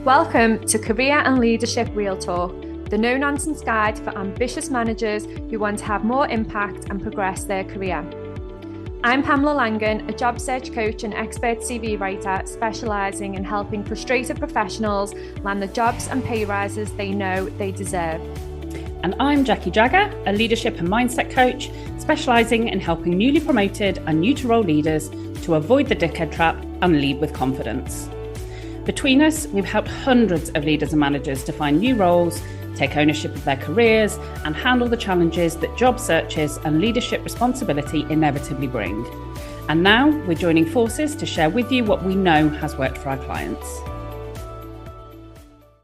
Welcome to Career and Leadership Real Talk, the no-nonsense guide for ambitious managers who want to have more impact and progress their career. I'm Pamela Langan, a job search coach and expert CV writer specialising in helping frustrated professionals land the jobs and pay rises they know they deserve. And I'm Jackie Jagger, a leadership and mindset coach specialising in helping newly promoted and new to role leaders to avoid the decode trap and lead with confidence. Between us, we've helped hundreds of leaders and managers to find new roles, take ownership of their careers, and handle the challenges that job searches and leadership responsibility inevitably bring. And now we're joining forces to share with you what we know has worked for our clients.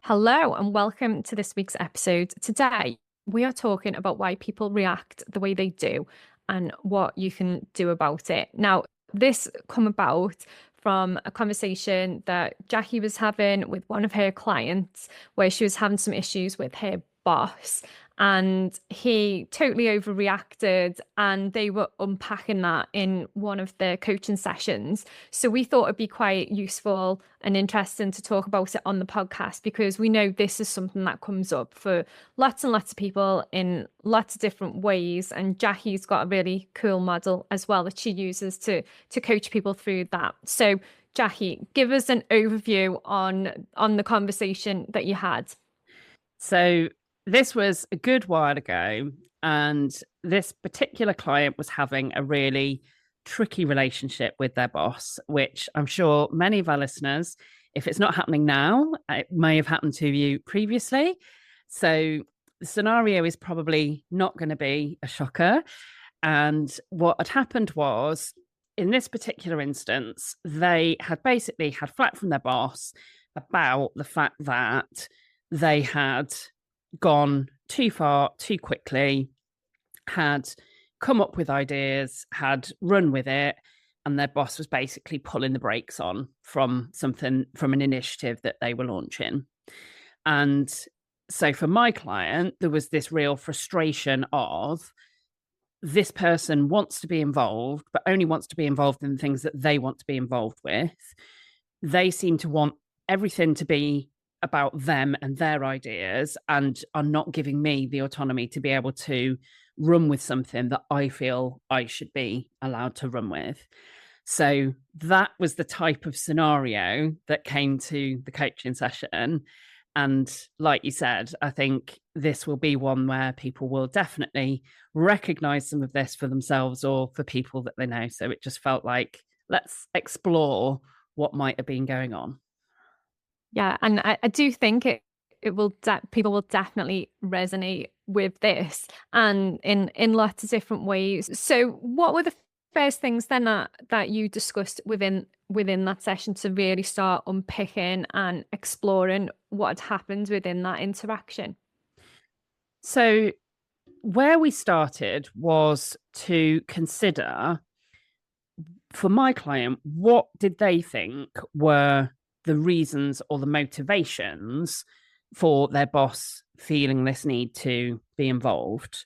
Hello, and welcome to this week's episode. Today, we are talking about why people react the way they do and what you can do about it. Now, this come about from a conversation that Jackie was having with one of her clients where she was having some issues with her boss and he totally overreacted, and they were unpacking that in one of their coaching sessions. So we thought it'd be quite useful and interesting to talk about it on the podcast, because we know this is something that comes up for lots and lots of people in lots of different ways. And Jackie's got a really cool model as well that she uses to coach people through that. So Jackie, give us an overview on the conversation that you had. So this was a good while ago, and this particular client was having a really tricky relationship with their boss, which I'm sure many of our listeners, if it's not happening now, it may have happened to you previously. So the scenario is probably not going to be a shocker. And what had happened was, in this particular instance, they had basically had flack from their boss about the fact that they had gone too far too quickly, had come up with ideas, had run with it, and their boss was basically pulling the brakes on from an initiative that they were launching. And so for my client, there was this real frustration of, this person wants to be involved, but only wants to be involved in things that they want to be involved with. They seem to want everything to be about them and their ideas, and are not giving me the autonomy to be able to run with something that I feel I should be allowed to run with. So that was the type of scenario that came to the coaching session. And like you said, I think this will be one where people will definitely recognize some of this for themselves or for people that they know. So it just felt like, let's explore what might have been going on. Yeah, and I do think people will definitely resonate with this, and in lots of different ways. So what were the first things then that you discussed within that session to really start unpicking and exploring what had happened within that interaction? So where we started was to consider, for my client, what did they think were the reasons or the motivations for their boss feeling this need to be involved.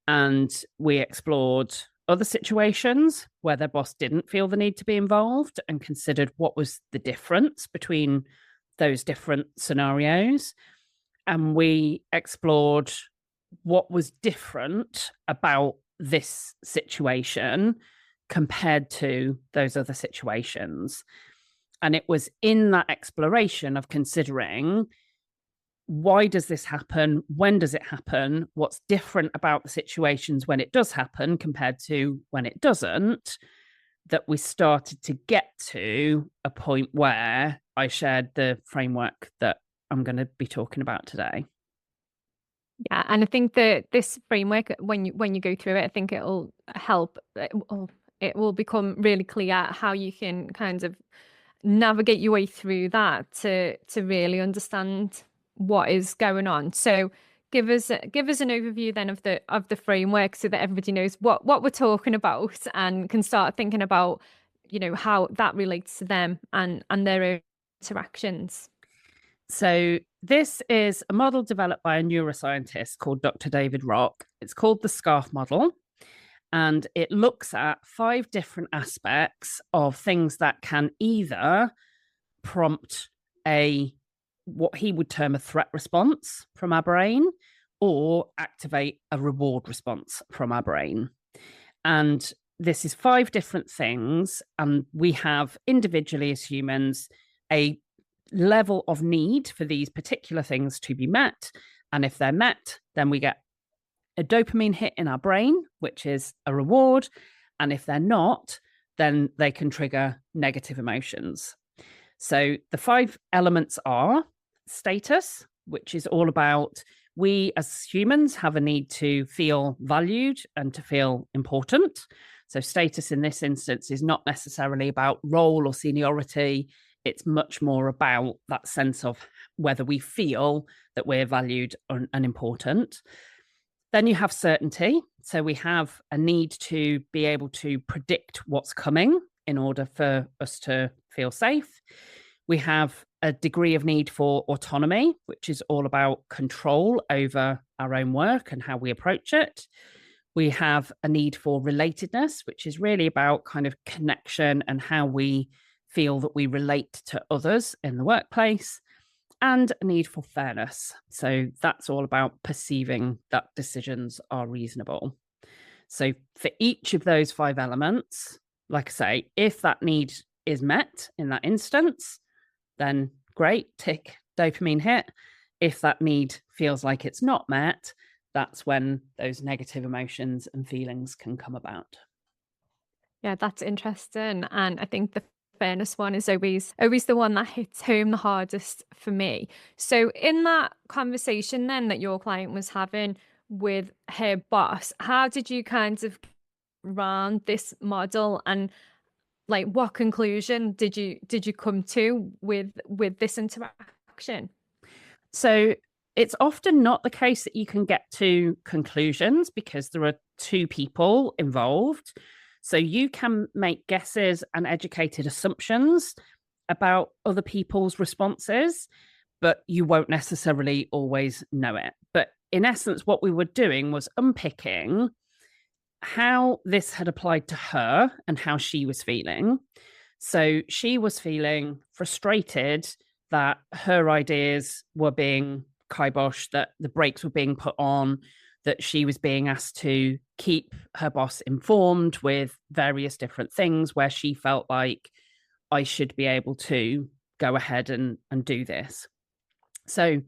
And we explored other situations where their boss didn't feel the need to be involved and considered what was the difference between those different scenarios. And we explored what was different about this situation compared to those other situations. And it was in that exploration of considering, why does this happen? When does it happen? What's different about the situations when it does happen compared to when it doesn't? That we started to get to a point where I shared the framework that I'm going to be talking about today. Yeah, and I think that this framework, when you go through it, I think it'll help. It will become really clear how you can kind of navigate your way through that to really understand what is going on. So give us an overview then of the framework, so that everybody knows what we're talking about and can start thinking about, how that relates to them and their own interactions. So this is a model developed by a neuroscientist called Dr. David Rock. It's called the SCARF model. And it looks at 5 different aspects of things that can either prompt a what he would term a threat response from our brain or activate a reward response from our brain. And this is 5 different things. And we have individually as humans a level of need for these particular things to be met. And if they're met, then we get a dopamine hit in our brain, which is a reward. And if they're not, then they can trigger negative emotions. So the 5 elements are status, which is all about we as humans have a need to feel valued and to feel important. So status in this instance is not necessarily about role or seniority. It's much more about that sense of whether we feel that we're valued and important. Then you have certainty. So we have a need to be able to predict what's coming in order for us to feel safe. We have a degree of need for autonomy, which is all about control over our own work and how we approach it. We have a need for relatedness, which is really about kind of connection and how we feel that we relate to others in the workplace, and a need for fairness. So that's all about perceiving that decisions are reasonable. So for each of those 5 elements, like I say, if that need is met in that instance, then great, tick, dopamine hit. If that need feels like it's not met, that's when those negative emotions and feelings can come about. Yeah, that's interesting. And I think the fairness one is always the one that hits home the hardest for me. So in that conversation then that your client was having with her boss, how did you kind of run this model, and like what conclusion did you come to with this interaction? So it's often not the case that you can get to conclusions because there are 2 people involved. So you can make guesses and educated assumptions about other people's responses, but you won't necessarily always know it. But in essence, what we were doing was unpicking how this had applied to her and how she was feeling. So she was feeling frustrated that her ideas were being kiboshed, that the brakes were being put on, that she was being asked to keep her boss informed with various different things where she felt like I should be able to go ahead and do this. So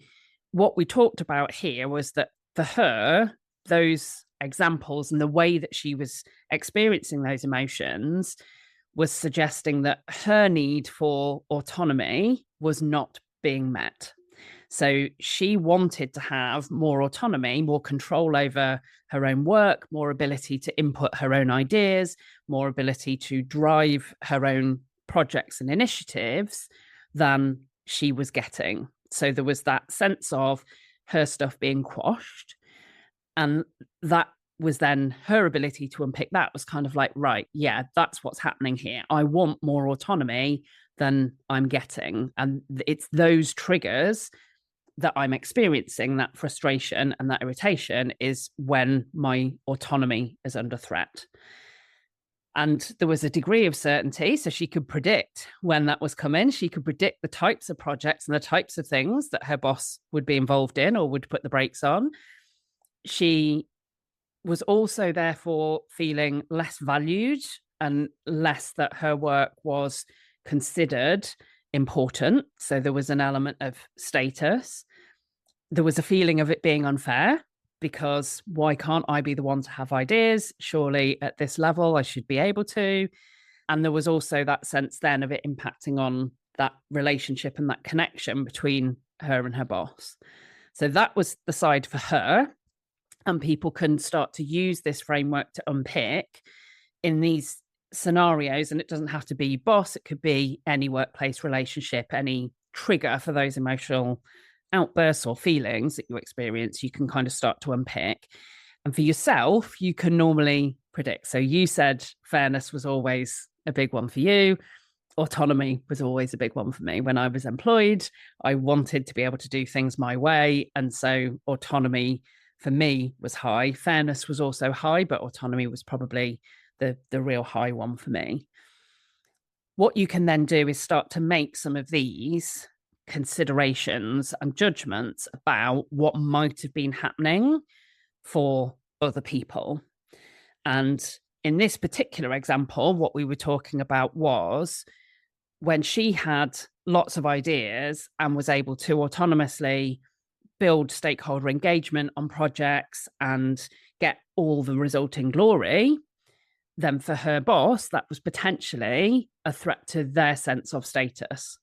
what we talked about here was that for her, those examples and the way that she was experiencing those emotions was suggesting that her need for autonomy was not being met. So she wanted to have more autonomy, more control over her own work, more ability to input her own ideas, more ability to drive her own projects and initiatives than she was getting. So there was that sense of her stuff being quashed. And that was then her ability to unpick that was kind of like, right, yeah, that's what's happening here. I want more autonomy than I'm getting. And it's those triggers that I'm experiencing, that frustration and that irritation, is when my autonomy is under threat. And there was a degree of certainty. So she could predict when that was coming. She could predict the types of projects and the types of things that her boss would be involved in or would put the brakes on. She was also therefore feeling less valued and less that her work was considered important. So there was an element of status. There was a feeling of it being unfair, because why can't I be the one to have ideas? Surely at this level, I should be able to. And there was also that sense then of it impacting on that relationship and that connection between her and her boss. So that was the side for her. And people can start to use this framework to unpick in these scenarios. And it doesn't have to be boss, it could be any workplace relationship, any trigger for those emotional outbursts or feelings that you experience. You can kind of start to unpick. And for yourself, you can normally predict. So you said fairness was always a big one for you. Autonomy was always a big one for me. When I was employed, I wanted to be able to do things my way. And so autonomy for me was high. Fairness was also high, but autonomy was probably the real high one for me. What you can then do is start to make some of these considerations and judgments about what might have been happening for other people. And in this particular example, what we were talking about was when she had lots of ideas and was able to autonomously build stakeholder engagement on projects and get all the resulting glory, then for her boss, that was potentially a threat to their sense of status.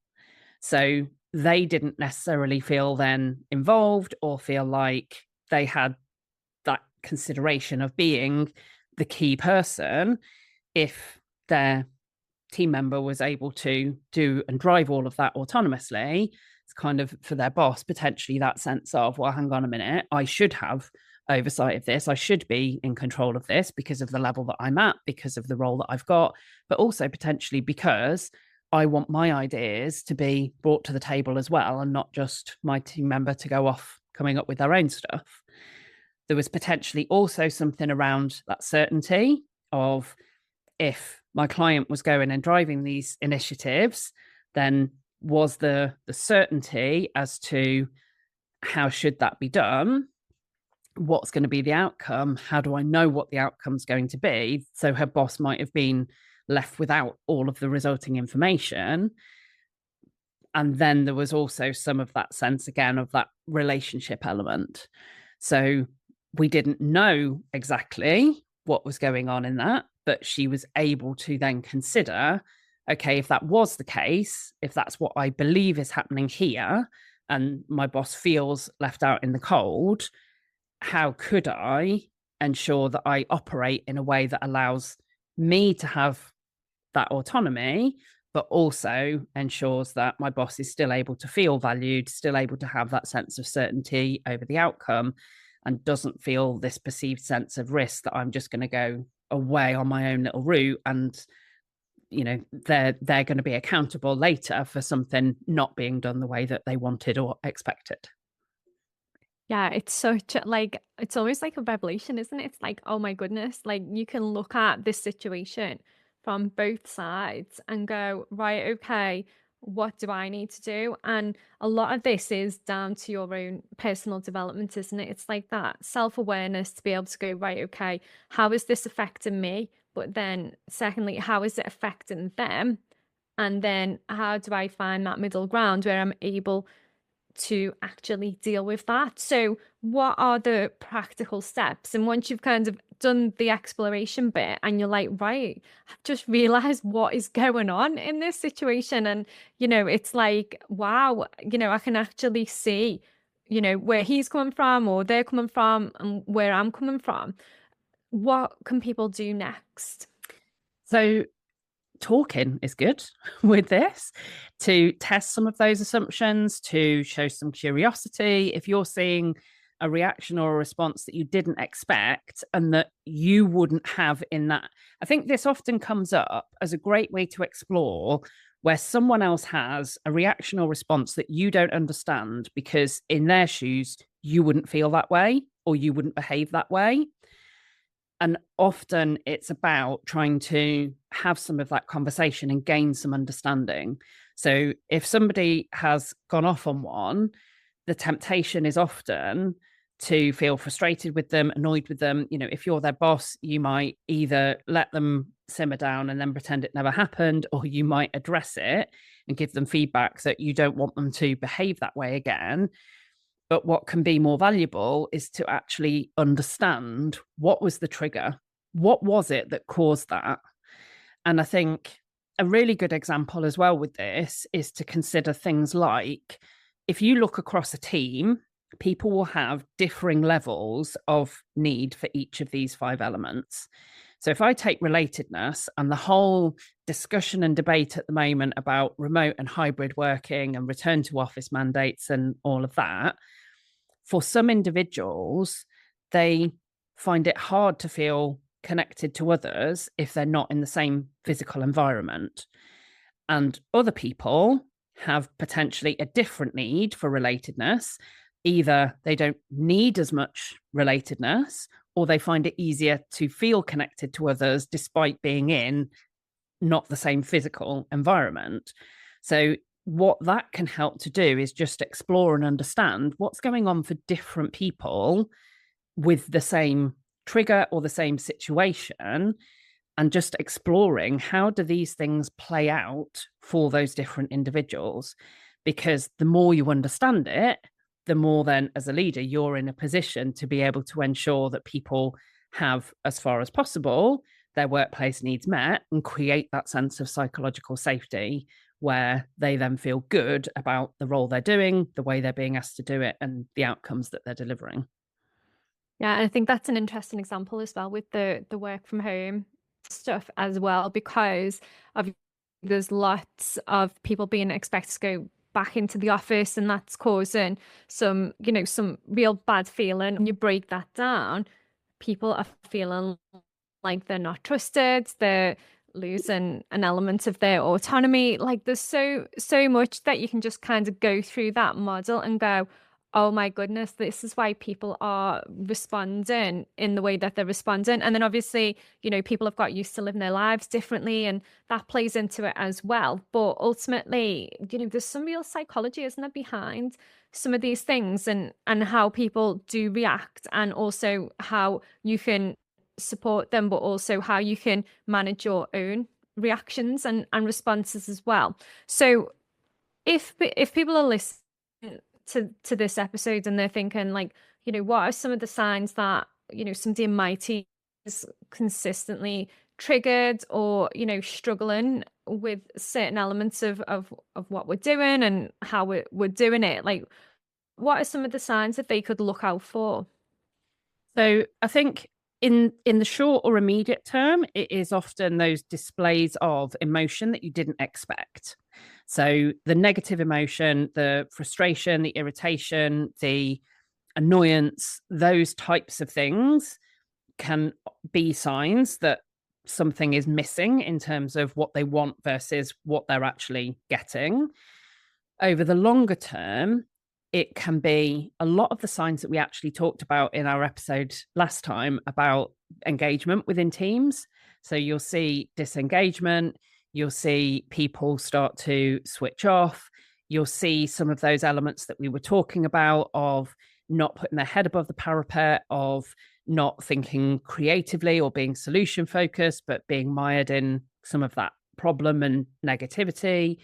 So they didn't necessarily feel then involved or feel like they had that consideration of being the key person if their team member was able to do and drive all of that autonomously. It's kind of for their boss, potentially that sense of, well, hang on a minute, I should have oversight of this. I should be in control of this because of the level that I'm at, because of the role that I've got, but also potentially because I want my ideas to be brought to the table as well, and not just my team member to go off coming up with their own stuff. There was potentially also something around that certainty of, if my client was going and driving these initiatives, then was the certainty as to how should that be done, what's going to be the outcome, how do I know what the outcome's going to be? So her boss might have been left without all of the resulting information. And then there was also some of that sense again of that relationship element. So we didn't know exactly what was going on in that, but she was able to then consider, okay, if that was the case, if that's what I believe is happening here, and my boss feels left out in the cold, how could I ensure that I operate in a way that allows me to have that autonomy, but also ensures that my boss is still able to feel valued, still able to have that sense of certainty over the outcome, and doesn't feel this perceived sense of risk that I'm just going to go away on my own little route, and they're going to be accountable later for something not being done the way that they wanted or expected. Yeah, it's such like, it's always like a revelation, isn't it? It's like, oh my goodness, like you can look at this situation from both sides and go, right, okay, what do I need to do? And a lot of this is down to your own personal development, isn't it? It's like that self-awareness to be able to go, right, okay, how is this affecting me? But then secondly, how is it affecting them? And then how do I find that middle ground where I'm able to actually deal with that? So what are the practical steps? And once you've kind of done the exploration bit and you're like, right, I've just realized what is going on in this situation, and it's like, wow, I can actually see where he's coming from or they're coming from and where I'm coming from. What can people do next? So talking is good with this, to test some of those assumptions, to show some curiosity. If you're seeing a reaction or a response that you didn't expect and that you wouldn't have in that, I think this often comes up as a great way to explore where someone else has a reaction or response that you don't understand, because in their shoes, you wouldn't feel that way or you wouldn't behave that way. And often it's about trying to have some of that conversation and gain some understanding. So if somebody has gone off on one, the temptation is often to feel frustrated with them, annoyed with them. If you're their boss, you might either let them simmer down and then pretend it never happened, or you might address it and give them feedback that you don't want them to behave that way again. But what can be more valuable is to actually understand, what was the trigger? What was it that caused that? And I think a really good example as well with this is to consider things like, if you look across a team, people will have differing levels of need for each of these 5 elements. So if I take relatedness and the whole discussion and debate at the moment about remote and hybrid working and return to office mandates and all of that, for some individuals, they find it hard to feel connected to others if they're not in the same physical environment. And other people have potentially a different need for relatedness. Either they don't need as much relatedness, or they find it easier to feel connected to others despite being in not the same physical environment. So what that can help to do is just explore and understand what's going on for different people with the same trigger or the same situation, and just exploring how do these things play out for those different individuals. Because the more you understand it, the more then as a leader you're in a position to be able to ensure that people have, as far as possible, their workplace needs met, and create that sense of psychological safety where they then feel good about the role they're doing, the way they're being asked to do it, and the outcomes that they're delivering. Yeah, and I think that's an interesting example as well with the work from home stuff as well, because of there's lots of people being expected to go back into the office, and that's causing some, some real bad feeling. When you break that down, people are feeling like they're not trusted, they're losing an element of their autonomy. Like there's so much that you can just kind of go through that model and go, oh my goodness, this is why people are responding in the way that they're responding. And then obviously, people have got used to living their lives differently, and that plays into it as well. But ultimately, there's some real psychology, isn't there, behind some of these things, and how people do react, and also how you can support them, but also how you can manage your own reactions and responses as well. So if people are listening to this episode and they're thinking like, what are some of the signs that, somebody in my team is consistently triggered or, struggling with certain elements of what we're doing and how we're doing it? Like, what are some of the signs that they could look out for? So I think in the short or immediate term, it is often those displays of emotion that you didn't expect. So the negative emotion, the frustration, the irritation, the annoyance, those types of things can be signs that something is missing in terms of what they want versus what they're actually getting. Over the longer term, it can be a lot of the signs that we actually talked about in our episode last time about engagement within teams. So you'll see disengagement, you'll see people start to switch off, you'll see some of those elements that we were talking about of not putting their head above the parapet, of not thinking creatively or being solution focused, but being mired in some of that problem and negativity.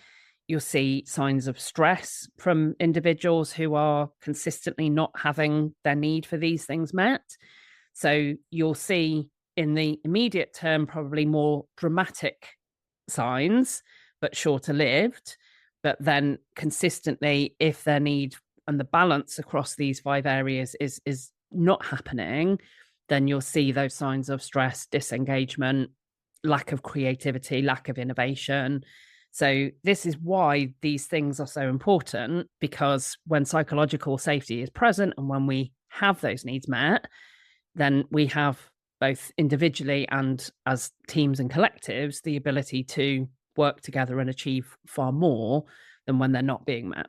You'll see signs of stress from individuals who are consistently not having their need for these things met. So you'll see in the immediate term probably more dramatic signs, but shorter lived. But then consistently, if their need and the balance across these 5 areas is not happening, then you'll see those signs of stress, disengagement, lack of creativity, lack of innovation. So this is why these things are so important, because when psychological safety is present and when we have those needs met, then we have both individually and as teams and collectives the ability to work together and achieve far more than when they're not being met.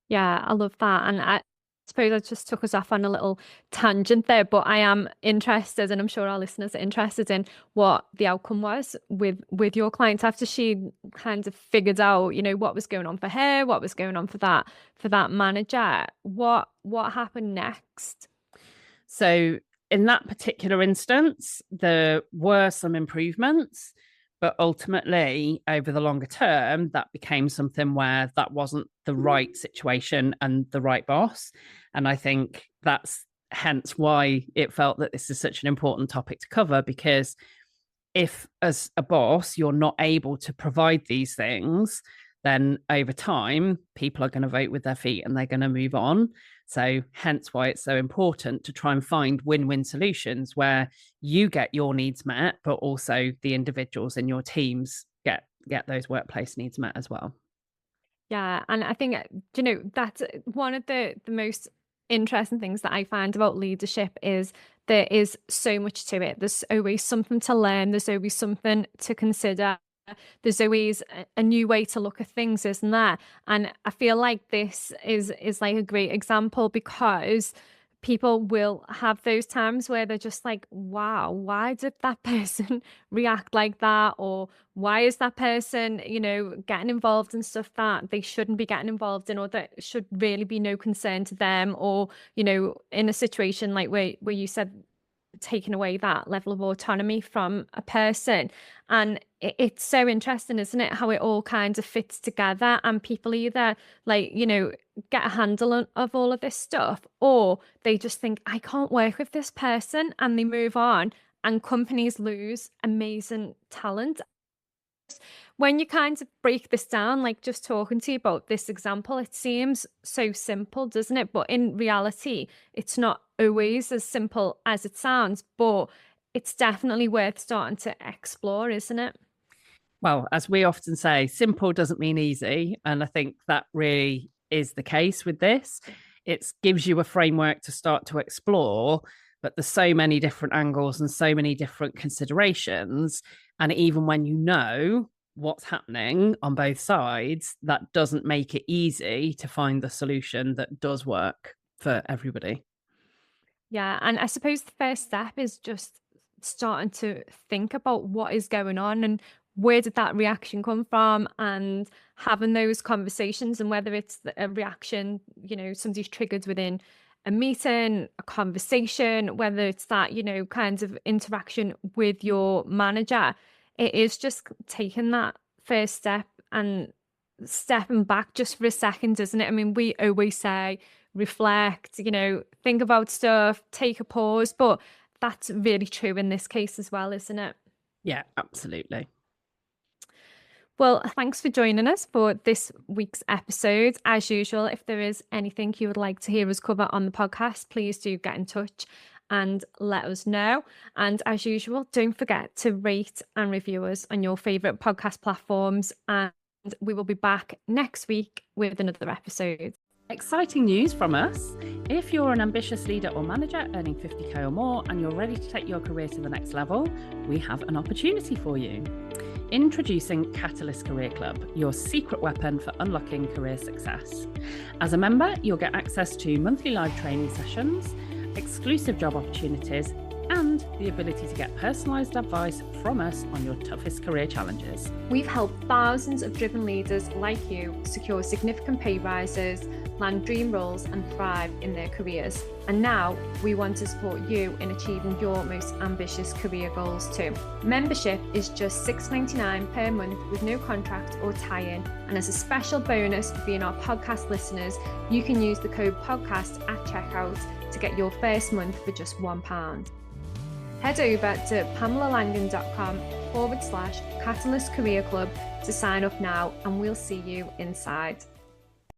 Yeah, I love that. And I suppose I just took us off on a little tangent there, but I am interested, and I'm sure our listeners are interested in what the outcome was with your clients after she kind of figured out, what was going on for her, what was going on for that manager. What happened next? So in that particular instance, there were some improvements, but ultimately, over the longer term, that became something where that wasn't the right situation and the right boss. And I think that's hence why it felt that this is such an important topic to cover, because if, as a boss, you're not able to provide these things, then over time, people are going to vote with their feet and they're going to move on. So hence why it's so important to try and find win-win solutions where you get your needs met, but also the individuals in your teams get those workplace needs met as well. Yeah, and I think, that's one of the most interesting things that I find about leadership is there is so much to it. There's always something to learn. There's always something to consider. There's always a new way to look at things, isn't there? And I feel like this is like a great example, because people will have those times where they're just like, wow, why did that person react like that? Or why is that person, getting involved in stuff that they shouldn't be getting involved in, or that should really be no concern to them? Or, in a situation like where you said taking away that level of autonomy from a person. And it's so interesting, isn't it, how it all kind of fits together, and people either get a handle of all of this stuff, or they just think, I can't work with this person, and they move on, and companies lose amazing talent. When you kind of break this down, like just talking to you about this example, it seems so simple, doesn't it? But in reality, it's not always as simple as it sounds, but it's definitely worth starting to explore, isn't it? Well, as we often say, simple doesn't mean easy. And I think that really is the case with this. It gives you a framework to start to explore, but there's so many different angles and so many different considerations. And even when you know what's happening on both sides, that doesn't make it easy to find the solution that does work for everybody. Yeah. And I suppose the first step is just starting to think about what is going on and where did that reaction come from, and having those conversations. And whether it's a reaction, somebody's triggered within a meeting, a conversation, whether it's that, kind of interaction with your manager, it is just taking that first step and stepping back just for a second, isn't it? I mean, we always say reflect, think about stuff, take a pause, but that's really true in this case as well, isn't it? Yeah, absolutely. Well, thanks for joining us for this week's episode. As usual, if there is anything you would like to hear us cover on the podcast, please do get in touch and let us know. And as usual, don't forget to rate and review us on your favourite podcast platforms. And we will be back next week with another episode. Exciting news from us. If you're an ambitious leader or manager earning 50k or more and you're ready to take your career to the next level, we have an opportunity for you. Introducing Catalyst Career Club, your secret weapon for unlocking career success. As a member, you'll get access to monthly live training sessions, exclusive job opportunities, and the ability to get personalised advice from us on your toughest career challenges. We've helped thousands of driven leaders like you secure significant pay rises, land dream roles, and thrive in their careers. And now we want to support you in achieving your most ambitious career goals too. Membership is just $6.99 per month with no contract or tie-in. And as a special bonus for being our podcast listeners, you can use the code podcast at checkout to get your first month for just £1. Head over to pamelalangan.com/Catalyst Career Club to sign up now, and we'll see you inside.